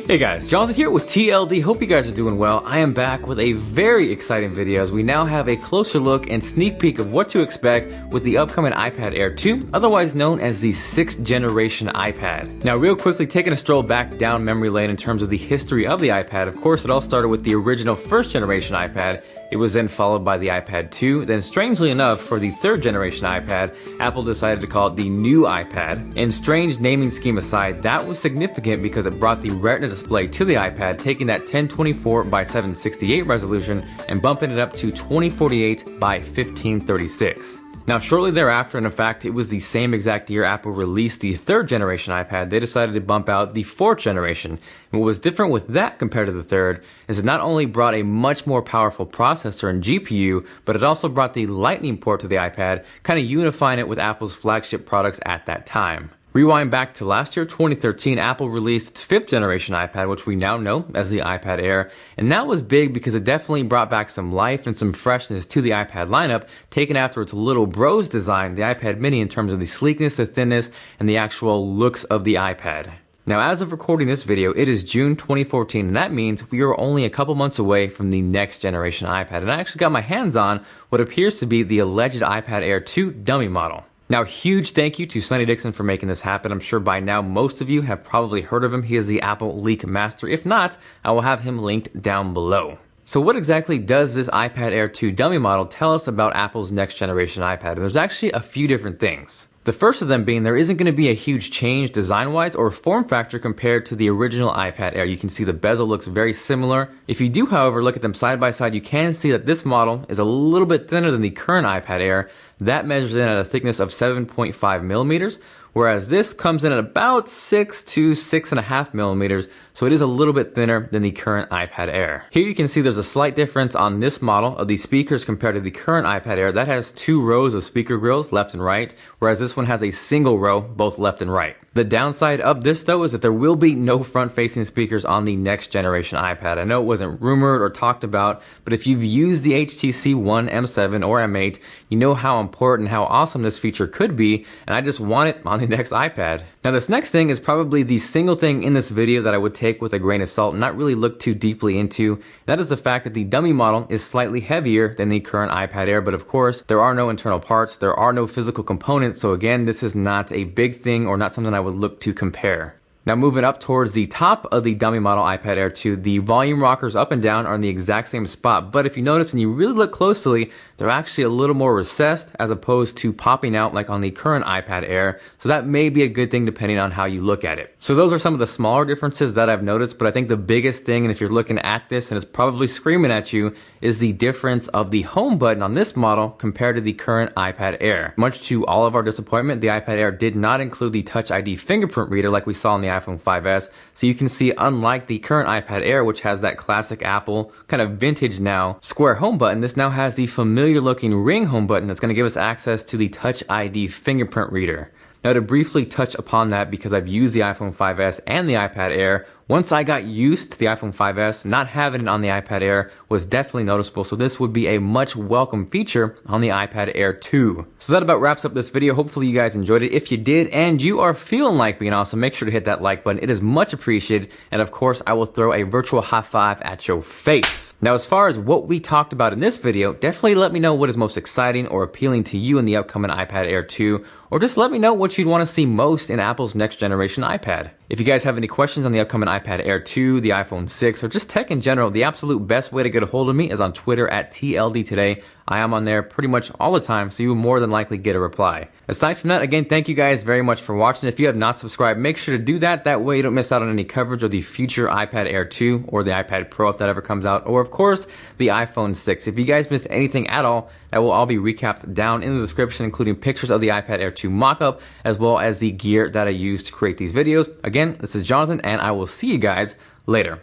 Hey guys, Jonathan here with TLD. Hope you guys are doing well. I am back with a very exciting video as we now have a closer look and sneak peek of what to expect with the upcoming iPad Air 2, otherwise known as the 6th generation iPad. Now real quickly, taking a stroll back down memory lane in terms of the history of the iPad, of course it all started with the original 1st generation iPad. It was then followed by the iPad 2. Then strangely enough, for the 3rd generation iPad, Apple decided to call it the new iPad. And strange naming scheme aside, that was significant because it brought the Retina display to the iPad, taking that 1024 by 768 resolution and bumping it up to 2048 by 1536. Now shortly thereafter, and in fact it was the same exact year Apple released the 3rd generation iPad, they decided to bump out the 4th generation. And what was different with that compared to the 3rd is it not only brought a much more powerful processor and GPU, but it also brought the Lightning port to the iPad, kind of unifying it with Apple's flagship products at that time. Rewind back to last year, 2013, Apple released its 5th generation iPad, which we now know as the iPad Air. And that was big because it definitely brought back some life and some freshness to the iPad lineup, taken after its little bros design, the iPad mini, in terms of the sleekness, the thinness, and the actual looks of the iPad. Now, as of recording this video, it is June 2014, and that means we are only a couple months away from the next generation iPad. And I actually got my hands on what appears to be the alleged iPad Air 2 dummy model. Now, huge thank you to Sonny Dixon for making this happen. I'm sure by now most of you have probably heard of him. He is the Apple leak master. If not, I will have him linked down below. So what exactly does this iPad Air 2 dummy model tell us about Apple's next generation iPad? And there's actually a few different things. The first of them being there isn't going to be a huge change design-wise or form factor compared to the original iPad Air. You can see the bezel looks very similar. If you do, however, look at them side by side, you can see that this model is a little bit thinner than the current iPad Air. That measures in at a thickness of 7.5 millimeters, whereas this comes in at about 6 to 6.5 millimeters, so it is a little bit thinner than the current iPad Air. Here you can see there's a slight difference on this model of the speakers compared to the current iPad Air. That has 2 rows of speaker grills, left and right, whereas this one has a single row, both left and right. The downside of this, though, is that there will be no front-facing speakers on the next generation iPad. I know it wasn't rumored or talked about, but if you've used the HTC One M7 or M8, you know how important, how awesome this feature could be, and I just want it on the next iPad. Now, this next thing is probably the single thing in this video that I would take with a grain of salt and not really look too deeply into. And that is the fact that the dummy model is slightly heavier than the current iPad Air, but of course, there are no internal parts, there are no physical components, so again, this is not a big thing or not something I would look to compare. Now moving up towards the top of the dummy model iPad Air 2, the volume rockers up and down are in the exact same spot, but if you notice and you really look closely, they're actually a little more recessed as opposed to popping out like on the current iPad Air, so that may be a good thing depending on how you look at it. So those are some of the smaller differences that I've noticed, but I think the biggest thing, and if you're looking at this and it's probably screaming at you, is the difference of the home button on this model compared to the current iPad Air. Much to all of our disappointment, the iPad Air did not include the Touch ID fingerprint reader like we saw on the iPhone 5S, so you can see unlike the current iPad Air, which has that classic Apple, kind of vintage now, square home button, this now has the familiar looking ring home button that's going to give us access to the Touch ID fingerprint reader. Now to briefly touch upon that, because I've used the iPhone 5S and the iPad Air, once I got used to the iPhone 5S, not having it on the iPad Air was definitely noticeable, so this would be a much welcome feature on the iPad Air 2. So that about wraps up this video. Hopefully you guys enjoyed it. If you did and you are feeling like being awesome, make sure to hit that like button. It is much appreciated, and of course I will throw a virtual high five at your face. Now as far as what we talked about in this video, definitely let me know what is most exciting or appealing to you in the upcoming iPad Air 2, or just let me know what you'd want to see most in Apple's next generation iPad. If you guys have any questions on the upcoming iPad Air 2, the iPhone 6, or just tech in general, the absolute best way to get a hold of me is on Twitter at TLDtoday. I am on there pretty much all the time, so you will more than likely get a reply. Aside from that, again, thank you guys very much for watching. If you have not subscribed, make sure to do that. That way you don't miss out on any coverage of the future iPad Air 2 or the iPad Pro if that ever comes out, or of course, the iPhone 6. If you guys missed anything at all, that will all be recapped down in the description, including pictures of the iPad Air 2 mock-up, as well as the gear that I used to create these videos. Again, this is Jonathan, and I will see you guys later.